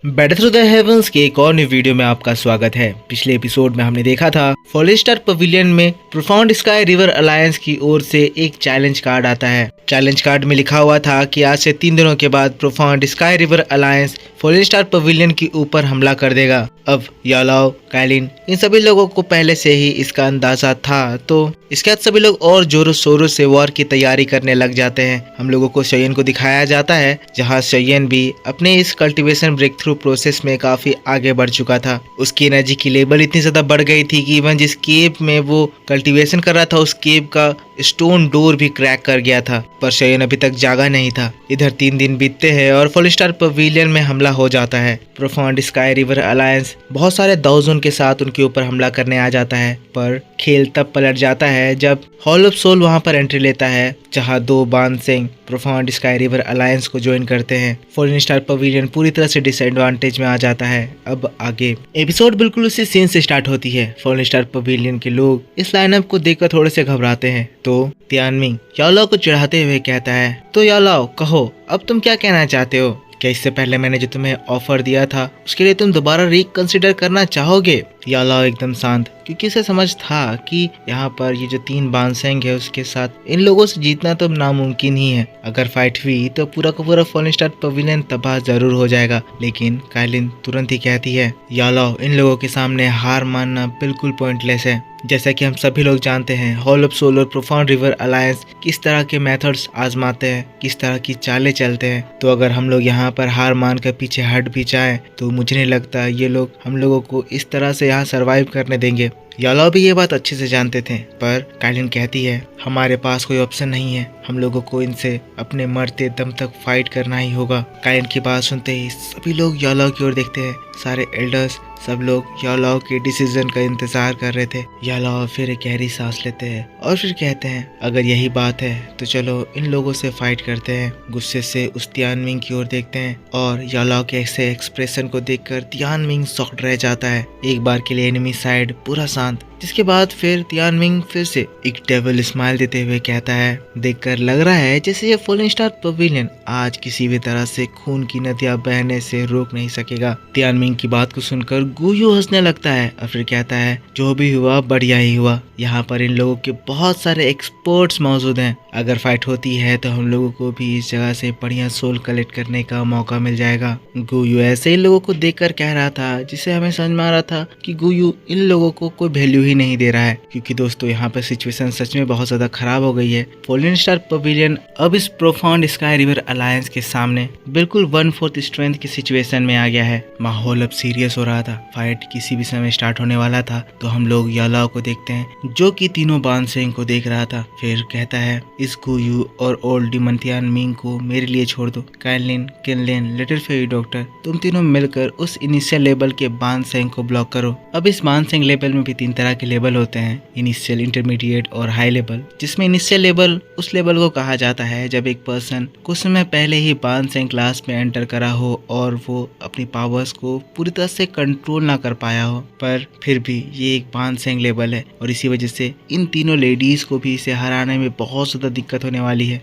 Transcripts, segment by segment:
Battle through the heavens के एक और न्यू वीडियो में आपका स्वागत है। पिछले एपिसोड में हमने देखा था फॉलेस्टर पवेलियन में प्रोफाउंड स्काई रिवर अलायंस की ओर से एक चैलेंज कार्ड आता है। चैलेंज कार्ड में लिखा हुआ था कि आज से 3 दिनों के बाद profound sky river alliance forester pavilion के ऊपर हमला कर देगा। अब यालाओ, काइलिन इन सभी लोगों को पहले से ही इसका अंदाजा था, तो इसके बाद सभी लोग और जोरों शोरों से वॉर की तैयारी करने लग जाते हैं। हम लोगों को शेयन को दिखाया जाता है, जहां शेयन भी अपने इस कल्टीवेशन ब्रेक थ्रू प्रोसेस में काफी आगे बढ़ चुका था। उसकी एनर्जी की लेवल इतनी ज्यादा बढ़ गई थी कि इवन जिस केव में वो कल्टीवेशन कर रहा था उस केव का स्टोन डोर भी क्रैक कर गया था। पर शेयन अभी तक जागा नहीं था। इधर 3 दिन बीतते हैं और फॉलेस्टर पवेलियन में हमला हो जाता है। प्रोफाउंड स्काई रिवर अलायंस बहुत सारे दाउजोन के साथ उनके ऊपर हमला करने आ जाता है, पर खेल तब पलट जाता है जब हॉल ऑफ सोल वहां पर एंट्री लेता है, जहां 2 बानसेंग प्रोफाउंड स्काई रिवर अलायंस को ज्वाइन करते हैं। फॉलेन स्टार पवेलियन पूरी तरह से डिसएडवांटेज में आ जाता है। अब आगे एपिसोड बिल्कुल उसी सीन से स्टार्ट होती है। फॉलेन स्टार पवेलियन के लोग इस लाइनअप को देखकर थोड़े से घबराते हैं, तो तियानमिंग यालाओ को चिढ़ाते हुए कहता है, तो यालाओ कहो, अब तुम क्या कहना चाहते हो? क्या इससे पहले मैंने जो तुम्हें ऑफर दिया था उसके लिए तुम दोबारा रिकंसिडर करना चाहोगे? यालाओ एकदम शांत, क्योंकि इसे समझ था कि यहाँ पर ये जो 3 बानसेंग है उसके साथ इन लोगों से जीतना तो नामुमकिन ही है। अगर फाइट हुई तो पूरा का पूरा फॉलेन स्टार पवेलियन तबाह जरूर हो जाएगा। लेकिन काइलिन तुरंत ही कहती है, यालाओ इन लोगों के सामने हार मानना बिल्कुल पॉइंटलेस है। जैसा कि हम सभी लोग जानते हैं, हॉल ऑफ सोल और प्रोफाउंड रिवर अलायंस किस तरह के मेथड्स आजमाते हैं, किस तरह की चालें चलते हैं। तो अगर हम लोग यहाँ पर हार मान कर पीछे हट भी जाएं तो मुझे नहीं लगता ये लोग हम लोगों को इस तरह से यहाँ सरवाइव करने देंगे। यालाओ भी ये बात अच्छे से जानते थे, पर काइलिन कहती है, हमारे पास कोई ऑप्शन नहीं है, हम लोगों को इनसे अपने मरते दम तक फाइट करना ही होगा। काइलिन की बात सुनते ही सभी लोग यालाओ की ओर देखते हैं। सारे एल्डर्स सब लोग यालाओ के डिसीजन का इंतजार कर रहे थे। यालाओ फिर एक गहरी सांस लेते हैं और फिर कहते हैं, अगर यही बात है तो चलो इन लोगों से फाइट करते हैं। गुस्से से उस तियानमिंग की ओर देखते हैं और यालाओ के ऐसे एक्सप्रेशन को देखकर तियानमिंग शॉक्ड रह जाता है। एक बार के लिए एनिमी साइड पूरा शांत, जिसके बाद फिर तियानमिंग फिर से एक डेविल स्माइल देते हुए कहता है, देखकर लग रहा है जैसे ये फॉलेन स्टार पवेलियन आज किसी भी तरह से खून की नदियां बहने से रोक नहीं सकेगा। तियानमिंग की बात को सुनकर गुयू हंसने लगता है और फिर कहता है, जो भी हुआ बढ़िया ही हुआ। यहाँ पर इन लोगों के बहुत सारे एक्सपर्ट्स मौजूद हैं। अगर फाइट होती है तो हम लोगों को भी इस जगह से बढ़िया सोल कलेक्ट करने का मौका मिल जाएगा। गुयू ऐसे इन लोगों को देखकर कह रहा था, जिसे हमें समझ में आ रहा था कि गुयू इन लोगों को कोई वैल्यू ही नहीं दे रहा है। क्योंकि दोस्तों यहाँ पर सिचुएशन सच में बहुत ज्यादा खराब हो गई है। फॉलेन स्टार पवेलियन अब इस प्रोफाउंड स्काई रिवर अलायंस के सामने बिल्कुल 1/4 स्ट्रेंथ की सिचुएशन में आ गया है। माहौल अब सीरियस हो रहा था। फाइट किसी भी समय स्टार्ट होने वाला था। तो हम लोग यालाओ को देखते हैं, जो कि तीनों बानसेंग को देख रहा था। फिर कहता है, इस गुयू और ओल्ड डीमन तियानमिंग को मेरे लिए छोड़ दो। काइलिन, किनलिन, लिटिल फेरी डॉक्टर, तुम तीनों मिलकर उस इनिशियल लेवल के बानसेंग को ब्लॉक करो। अब इस बानसेंग लेवल में भी 3 तरह के लेवल होते हैं, इनिशियल, इंटरमीडिएट और हाई लेवल। जिसमें इनिशियल लेवल उस लेवल को कहा जाता है जब एक पर्सन कुछ समय पहले ही बानसेंग क्लास में एंटर करा हो और वो अपनी पावर्स को पूरी तरह से कंट्रोल ना कर पाया हो, पर फिर भी ये एक बानसेंग लेवल है और इसी वजह से इन तीनों लेडीज को भी इसे हराने में बहुत ज्यादा दिक्कत होने वाली है।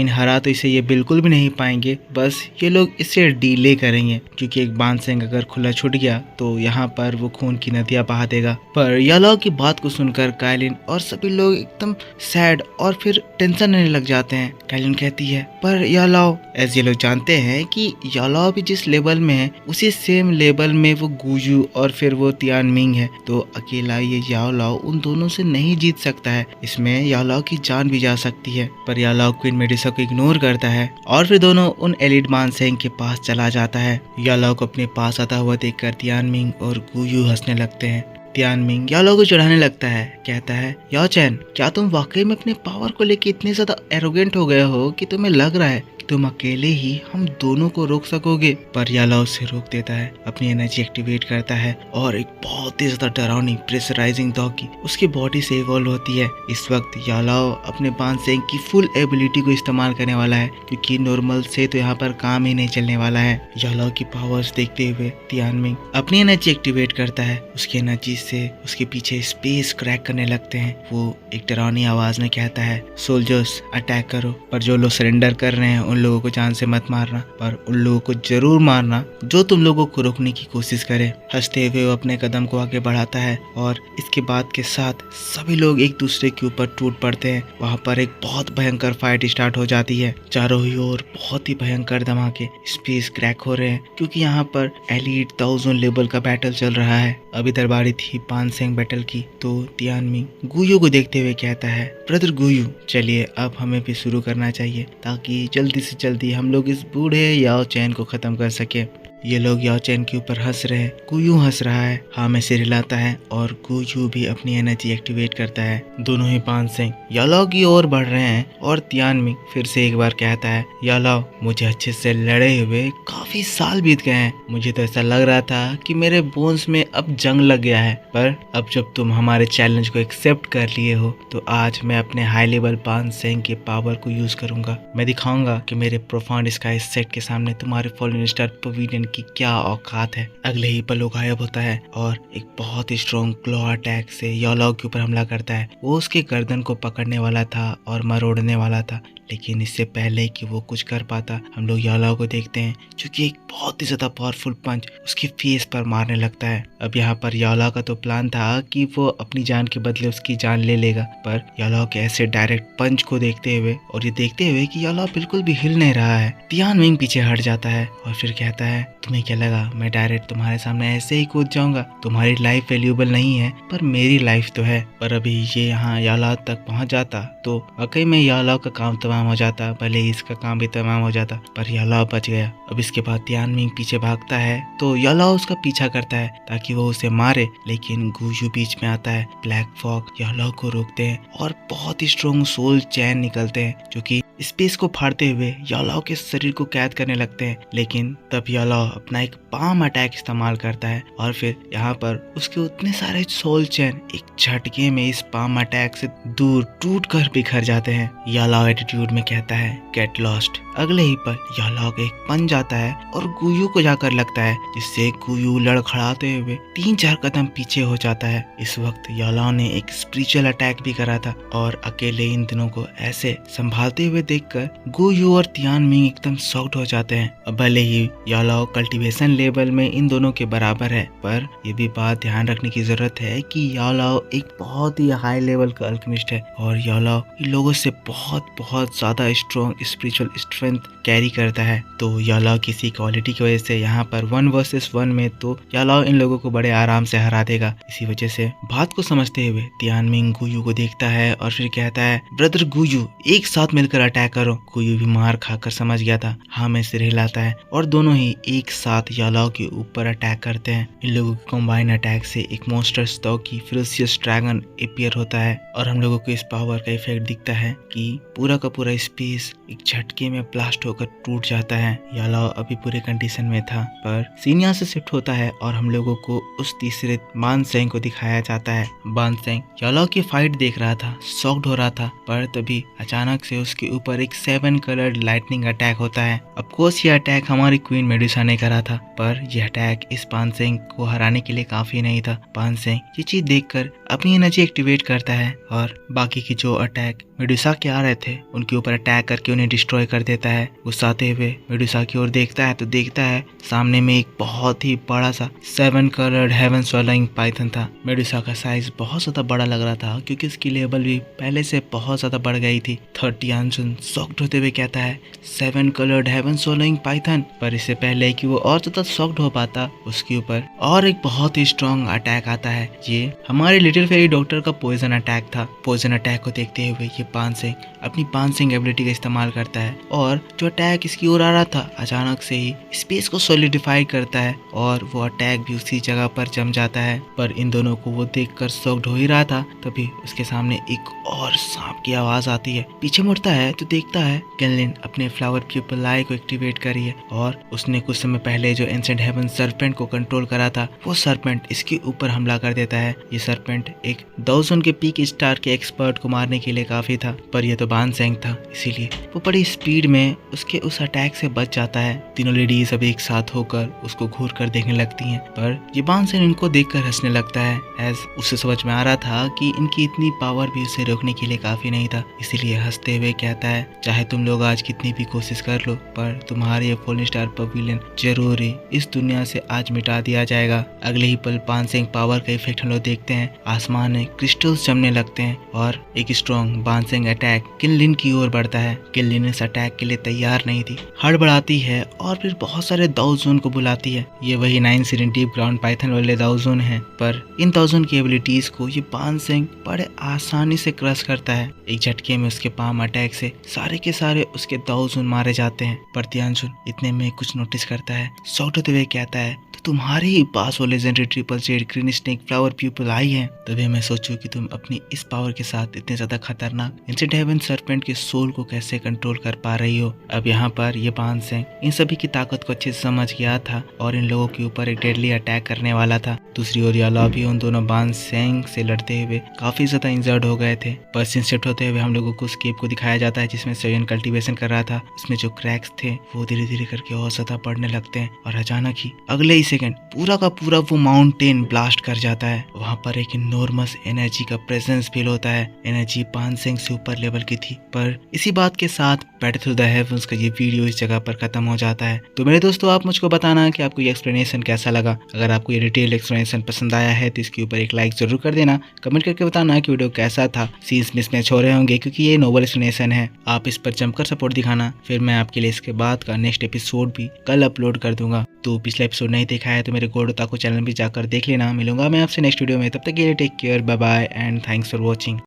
हरा तो इसे ये बिल्कुल भी नहीं पाएंगे, बस ये लोग इसे डीले करेंगे, क्योंकि एक बानसेंग अगर खुला छूट गया तो यहाँ पर वो खून की नदियां बहा देगा। पर यालाओ की बात को सुनकर काइलिन और सभी लोग एकदम सैड और फिर टेंशन लेने लग जाते हैं। काइलिन कहती है, पर यालाओ, एज ये लोग जानते हैं कि यालाओ भी जिस लेवल में है उसी सेम लेवल में वो गुयू और फिर वो तियानमिंग है, तो अकेला ये यालाओ उन दोनों से नहीं जीत सकता है। इसमें यालाओ की जान भी जा सकती है। पर यालाओ क्वीन मेडुसा को इग्नोर करता है और फिर दोनों उन एलिट बानसेंग के पास चला जाता है। यालाओ को अपने पास आता हुआ देखकर तियानमिंग और गुयू हंसने लगते हैं। तियानमिंग यालाओ को चिढ़ाने लगता है, कहता है, याओ चैन, क्या तुम वाकई में अपने पावर को लेके इतने ज्यादा एरोगेंट हो गए हो कि तुम्हें लग रहा है तुम अकेले ही हम दोनों को रोक सकोगे? पर यालाओ उसे रोक देता है, अपनी एनर्जी एक्टिवेट करता है और एक बहुत ही ज्यादा डरावनी प्रेशराइजिंग डॉगी उसकी बॉडी से इवॉल्व होती है। इस वक्त यालाओ अपने बानसेंग की फुल एबिलिटी को इस्तेमाल करने वाला है, क्योंकि नॉर्मल से तो यहाँ पर काम ही नहीं चलने वाला है। यालाओ की पावर्स देखते हुए तियानमिंग अपनी एनर्जी एक्टिवेट करता है। उसकी एनर्जी से उसके पीछे स्पेस क्रैक करने लगते हैं। वो एक डरावनी आवाज में कहता है, सोल्जर्स अटैक करो। पर जो लोग सरेंडर कर रहे हैं उन लोगों को जान से मत मारना, पर उन लोगों को जरूर मारना जो तुम लोगों को रोकने की कोशिश करे। हंसते हुए वो अपने कदम को आगे बढ़ाता है और इसके बाद के साथ सभी लोग एक दूसरे के ऊपर टूट पड़ते हैं। वहाँ पर एक बहुत भयंकर फाइट स्टार्ट हो जाती है। चारों ही ओर बहुत ही भयंकर धमाके, स्पेस क्रैक हो रहे हैं क्योंकि यहाँ पर एलीट 1000 लेवल का बैटल चल रहा है। अभी दरबारी थी पानसेंग बैटल की, तो तियानमिंग गुयू को देखते हुए कहता है, ब्रदर गुयू, चलिए अब हमें भी शुरू करना चाहिए ताकि जल्दी से जल्दी हम लोग इस बूढ़े याओ चैन को खत्म कर सके। ये लोग याओ चैन के ऊपर हंस रहे हैं। गुयू हंस रहा है, हाँ में सिर हिलाता है और गुयू भी अपनी एनर्जी एक्टिवेट करता है। दोनों ही पानसेंग यालाओ की ओर बढ़ रहे हैं और तियानमिंग फिर से एक बार कहता है, यालाओ, मुझे अच्छे से लड़े हुए काफी साल बीत गए हैं। मुझे तो ऐसा लग रहा था कि मेरे बोन्स में अब जंग लग गया है, पर अब जब तुम हमारे चैलेंज को एक्सेप्ट कर लिए हो तो आज मैं अपने हाई लेवल पानसेंग के पावर को यूज करूंगा। मैं दिखाऊंगा कि मेरे प्रोफाउंड स्काई सेट के सामने तुम्हारे फॉलन स्टार पवेलियन की क्या औकात है। अगले ही पल वो गायब होता है और एक बहुत ही स्ट्रॉन्ग क्लॉ अटैक से यालाओ के ऊपर हमला करता है। वो उसके गर्दन को पकड़ने वाला था और मरोड़ने वाला था, लेकिन इससे पहले कि वो कुछ कर पाता हम लोग यालाओ को देखते हैं जो कि एक बहुत ही ज्यादा पावरफुल पंच उसकी फेस पर मारने लगता है। अब यहाँ पर यालाओ का तो प्लान था कि वो अपनी जान के बदले उसकी जान ले लेगा, पर यालाओ के ऐसे डायरेक्ट पंच को देखते हुए और ये देखते हुए कि यालाओ बिल्कुल भी हिल नहीं रहा है, तियानमिंग पीछे हट जाता है और फिर कहता है, तुम्हें क्या लगा मैं डायरेक्ट तुम्हारे सामने ऐसे ही कूद जाऊंगा? तुम्हारी लाइफ वैल्यूएबल नहीं है पर मेरी लाइफ तो है। पर अभी ये यहाँ यालाओ तक पहुंच जाता तो वाकई में यालाओ का काम तमाम हो जाता, भले ही इसका काम भी तमाम हो जाता, पर यालाओ बच गया। अब इसके बाद तियानमिंग पीछे भागता है तो यालाओ उसका पीछा करता है ताकि वो उसे मारे, लेकिन गुयू बीच में आता है। ब्लैक फॉग यालाओ को रोकते हैं और बहुत ही स्ट्रॉन्ग सोल चैन निकलते हैं जो कि स्पेस को फाड़ते हुए यालाओ के शरीर को कैद करने लगते हैं। लेकिन तब यालाओ अपना एक पाम अटैक इस्तेमाल करता है और फिर यहाँ पर उसके उतने सारे सोल चैन एक झटके में इस पाम अटैक से दूर टूट कर बिखर जाते हैं। यालाओ एटीट्यूड में कहता है, गेट लॉस्ट। अगले ही पल यालाओ का एक पंच आता है और गुयू को जाकर लगता है, जिससे गुयू लड़खड़ाते हुए 3-4 कदम पीछे हो जाता है। इस वक्त यालाओ ने एक स्पिरिचुअल अटैक भी करा था और अकेले इन दिनों को ऐसे संभालते हुए देखकर गुयू और तियानमिंग एकदम शॉक्ड हो जाते हैं। भले ही यालाओ कल्टीवेशन लेवल में इन दोनों के बराबर है, पर यह भी बात ध्यान रखने की जरूरत है कि यालाओ एक बहुत ही हाई लेवल का अल्केमिस्ट है और यालाओ इन लोगों से बहुत ज्यादा स्ट्रॉन्ग स्पिरिचुअल स्ट्रेंथ कैरी करता है। तो यालाओ किसी क्वालिटी की वजह से यहाँ पर 1 वर्सेस 1 में तो यालाओ इन लोगों को बड़े आराम से हरा देगा। इसी वजह से बात को समझते हुए तियानमिंग गुयू को देखता है और फिर कहता है, ब्रदर गुयू, एक साथ मिलकर अटैक करो। गुयू भी मार खाकर समझ गया था, हाँ में सिर हिलाता है और दोनों ही एक साथ यालाओ के ऊपर अटैक करते हैं। इन लोगों के कॉम्बाइन अटैक से एक मॉन्स्टर स्टॉक की फेरोशियस ड्रैगन अपीयर होता है और हम लोगों को इस पावर का इफेक्ट दिखता है कि पूरा का पूरा स्पेस एक झटके में ब्लास्ट होकर टूट जाता है। यालाओ अभी पूरे कंडीशन में था, पर सीन यहाँ से शिफ्ट होता है और हम लोगों को उस तीसरे बानसेंग को दिखाया जाता है। बानसेंग यालाओ की फाइट देख रहा था, शॉक्ड हो रहा था, पर तभी अचानक से उसके ऊपर एक 7 कलर्ड लाइटनिंग अटैक होता है। ऑफ कोर्स ये अटैक हमारी क्वीन मेडुसा ने करा था, पर यह अटैक इस बानसेंग को हराने के लिए काफी नहीं था। बानसेंग ये चीज देखकर अपनी एनर्जी एक्टिवेट करता है और बाकी की जो अटैक मेडुसा के आ रहे थे उनके ऊपर अटैक करके उन्हें डिस्ट्रॉय कर देता है। गुस्साते हुए मेडुसा की ओर देखता है तो देखता है सामने में एक बहुत ही बड़ा सा 7 कलर्ड हेवन स्वॉलोइंग पाइथन था। मेडुसा का साइज बहुत ज्यादा बड़ा लग रहा था क्योंकि उसकी लेवल भी पहले से बहुत ज्यादा बढ़ गई थी। तियानमिंग शॉक्ड होते हुए कहता है, 7 कलर्ड हेवन स्वॉलोइंग पाइथन। पर इससे पहले कि वो और ज्यादा शॉक्ड हो पाता, उसके ऊपर और एक बहुत ही स्ट्रॉन्ग अटैक आता है। ये हमारे लिटिल फेरी डॉक्टर का पॉइजन अटैक था। पॉइजन अटैक को देखते हुए ये बानसेंग अपनी बानसेंग एबिलिटी का इस्तेमाल करता है और जो अटैक इसकी ओर आ रहा था अचानक से ही स्पेस को सॉलिडिफाई करता है और वो अटैक भी उसी जगह पर जम जाता है। पर इन दोनों को वो देखकर शॉक्ड हो ही रहा था, तभी उसके सामने एक और सांप की आवाज आती है। पीछे मुड़ता है तो देखता है केनलिन अपने फ्लावर प्यूपल आई को एक्टिवेट करी है और उसने कुछ समय पहले जो एंशिएंट हेवन सर्पेंट को कंट्रोल करा था वो सर्पेंट इसके ऊपर हमला कर देता है। ये सर्पेंट एक 1000 के पीक स्टार के एक्सपर्ट को मारने के लिए काफी था, पर यह तो बानसेंग था, इसीलिए वो बड़ी स्पीड में उसके उस अटैक से बच जाता है। तीनों लेडीज अब एक साथ होकर उसको घूर कर देखने लगती हैं, पर ये बानसेन इनको देखकर हंसने लगता है। एज उसे समझ में आ रहा था कि इनकी इतनी पावर भी उसे रोकने के लिए काफी नहीं था, इसीलिए हंसते हुए कहता है, चाहे तुम लोग आज कितनी भी कोशिश कर लो, पर तुम्हारे ये फॉल्न स्टार पवेलियन जरूर ही इस दुनिया से आज मिटा दिया जाएगा। अगले ही पल बानसेन पावर का इफेक्ट हम लोग देखते हैं। आसमान में क्रिस्टल्स जमने लगते हैं और एक स्ट्रॉन्ग बानसेन अटैक किनलिन की ओर बढ़ता है। किनलिन इस अटैक के लिए तैयार नहीं थी, हड़बड़ाती है और फिर बहुत सारे दाओजोन को बुलाती है। ये वही 9 सीरीन डीप ग्राउंड पाइथन वाले दाओजोन हैं, पर इन दाओजोन की एबिलिटीज को ये बानसेन बड़े आसानी से क्रश करता है। एक झटके में उसके पाम अटैक से सारे के सारे उसके दाओजोन मारे जाते हैं। पर तियानजुन इतने में कुछ नोटिस करता है, सौटते हुए कहता है, तो तुम्हारे ही पास वो legendary triple shade green snake flower people आई है। तभी मैं सोचूं कि तुम अपनी इस पावर के साथ इतने ज्यादा खतरनाक एंशिएंट हेवन सर्पेंट के सोल को कैसे कंट्रोल कर पा रही हो। अब यहाँ पर ये बानसेन इन सभी की ताकत को अच्छे से समझ गया था और इन लोगों के ऊपर एक डेडली अटैक करने वाला था। दूसरी ओर याला भी उन दोनों बानसेन से लड़ते हुए काफी ज्यादा इंजर्ड हो गए थे। पर सीन शिफ्ट होते हुए हम लोगों को उस केव को दिखाया जाता है जिसमें सेवन कल्टीवेशन कर रहा था। उसमें जो क्रैक्स थे वो धीरे धीरे करके और ज्यादा बढ़ने लगते हैं और अचानक ही अगले ही सेकंड पूरा का पूरा वो माउंटेन ब्लास्ट कर जाता है। वहाँ पर एक इनॉर्मस एनर्जी का प्रेजेंस फील होता है। एनर्जी बानसेन से ऊपर लेवल की थी। पर इसी बात के साथ बैटल थ्रू द हेवंस का ये वीडियो इस जगह पर खत्म हो जाता है। तो मेरे दोस्तों, आप मुझको बताना कि आपको ये एक्सप्लेनेशन कैसा लगा। अगर आपको ये डिटेल एक्सप्लेनेशन पसंद आया है तो इसके ऊपर एक लाइक जरूर कर देना। कमेंट करके बताना कि वीडियो कैसा था। सीन्स मिसमैच हो रहे होंगे क्योंकि ये नोबल एक्सप्लेनेशन है। आप इस पर जमकर सपोर्ट दिखाना, फिर मैं आपके लिए इसके बाद का नेक्स्ट एपिसोड भी कल अपलोड कर दूंगा। तो पिछला एपिसोड नहीं देखा है तो मेरे गोड ओताकू चैनल भी जाकर देख लेना। मिलूंगा मैं आपसे नेक्स्ट वीडियो में, तब तक के लिए take care, bye bye and thanks for watching.